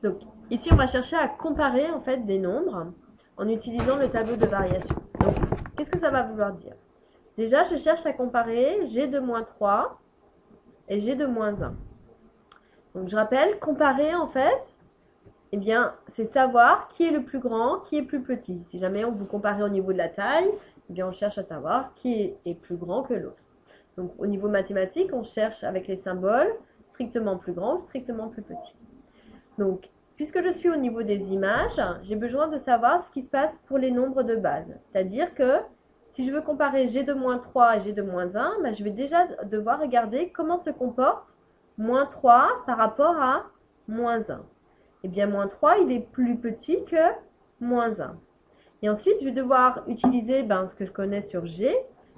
Donc ici, on va chercher à comparer en fait des nombres en utilisant le tableau de variation. Donc, qu'est-ce que ça va vouloir dire? Déjà, je cherche à comparer g de moins 3 et g de moins 1. Donc, je rappelle, comparer en fait, eh bien, c'est savoir qui est le plus grand, qui est plus petit. Si jamais on vous compare au niveau de la taille, eh bien, on cherche à savoir qui est plus grand que l'autre. Donc, au niveau mathématique, on cherche avec les symboles strictement plus grand ou strictement plus petit. Donc, puisque je suis au niveau des images, j'ai besoin de savoir ce qui se passe pour les nombres de base. C'est-à-dire que si je veux comparer g de moins 3 et g de moins 1, ben, je vais déjà devoir regarder comment se comporte moins 3 par rapport à moins 1. Eh bien, moins 3, il est plus petit que moins 1. Et ensuite, je vais devoir utiliser ce que je connais sur g.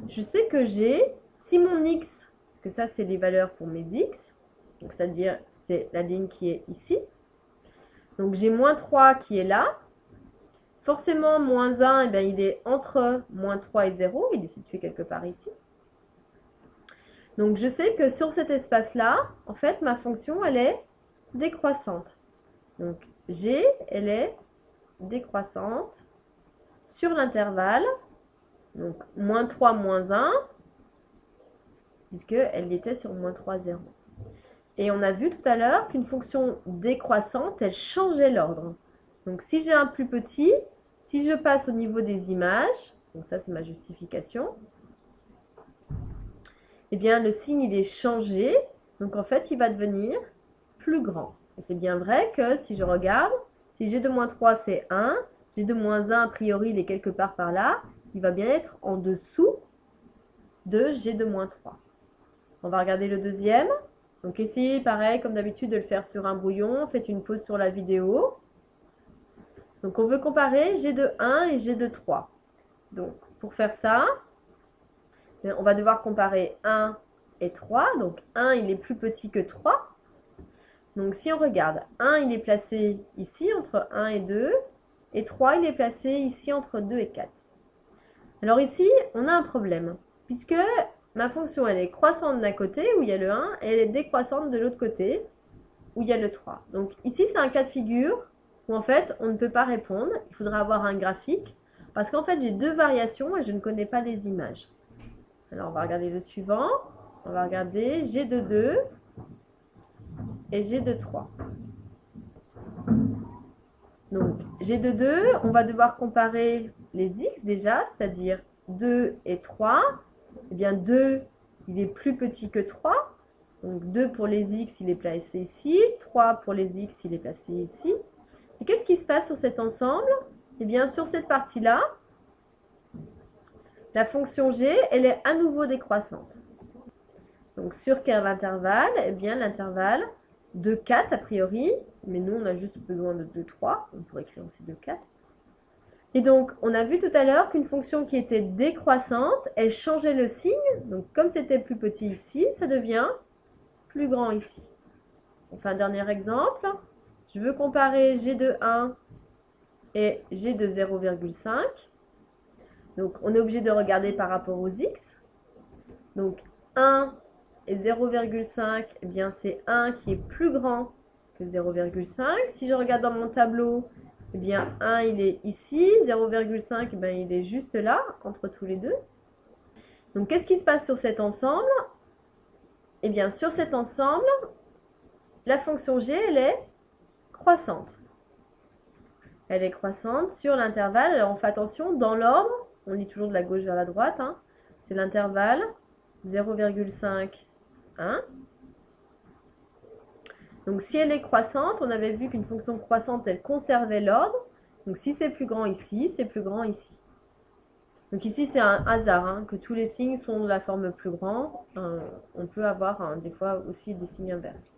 Je sais que g, si mon x, parce que ça, c'est les valeurs pour mes x, donc c'est-à-dire c'est la ligne qui est ici. Donc j'ai moins 3 qui est là. Forcément, moins 1, eh bien, il est entre moins 3 et 0. Il est situé quelque part ici. Donc je sais que sur cet espace-là, en fait, ma fonction, elle est décroissante. Donc g, elle est décroissante sur l'intervalle. Donc moins 3, moins 1, puisqu'elle était sur moins 3, 0. Et on a vu tout à l'heure qu'une fonction décroissante, elle changeait l'ordre. Donc si j'ai un plus petit, si je passe au niveau des images, donc ça c'est ma justification, eh bien le signe il est changé, donc en fait il va devenir plus grand. Et c'est bien vrai que si je regarde, si g de moins 3 c'est 1, g de moins 1 a priori il est quelque part par là, il va bien être en dessous de g de moins 3. On va regarder le deuxième. Donc essayez pareil comme d'habitude de le faire sur un brouillon, faites une pause sur la vidéo. Donc on veut comparer g de 1 et g de 3. Donc pour faire ça, on va devoir comparer 1 et 3. Donc 1 il est plus petit que 3. Donc si on regarde, 1 il est placé ici entre 1 et 2. Et 3 il est placé ici entre 2 et 4. Alors ici on a un problème. Puisque ma fonction elle est croissante d'un côté où il y a le 1. Et elle est décroissante de l'autre côté où il y a le 3. Donc ici c'est un cas de figure où en fait on ne peut pas répondre. Il faudra avoir un graphique. Parce qu'en fait j'ai deux variations et je ne connais pas les images. Alors on va regarder le suivant. On va regarder g de 2 et g de 3. Donc g de 2, on va devoir comparer les x déjà, c'est-à-dire 2 et 3. Eh bien 2, il est plus petit que 3. Donc 2 pour les x, il est placé ici. 3 pour les x, il est placé ici. Et qu'est-ce qui se passe sur cet ensemble? Eh bien sur cette partie-là, la fonction g, elle est à nouveau décroissante. Donc sur quel intervalle? Eh bien l'intervalle de 4 a priori, mais nous on a juste besoin de 2, 3. On pourrait écrire aussi 2, 4. Et donc on a vu tout à l'heure qu'une fonction qui était décroissante, elle changeait le signe. Donc comme c'était plus petit ici, ça devient plus grand ici. On fait un dernier exemple. Je veux comparer g de 1 et g de 0,5. Donc on est obligé de regarder par rapport aux x. Donc 1 et 0,5, eh bien c'est 1 qui est plus grand que 0,5. Si je regarde dans mon tableau, eh bien 1 il est ici, 0,5 eh bien, il est juste là, entre tous les deux. Donc qu'est-ce qui se passe sur cet ensemble? Eh bien sur cet ensemble, la fonction g, elle est croissante. Elle est croissante sur l'intervalle. Alors on fait attention, dans l'ordre, on lit toujours de la gauche vers la droite, hein, c'est l'intervalle 0,5, 1. Donc si elle est croissante, on avait vu qu'une fonction croissante, elle conservait l'ordre. Donc si c'est plus grand ici, c'est plus grand ici. Donc ici, c'est un hasard, hein, que tous les signes sont de la forme plus grand. On peut avoir des fois aussi des signes inverses.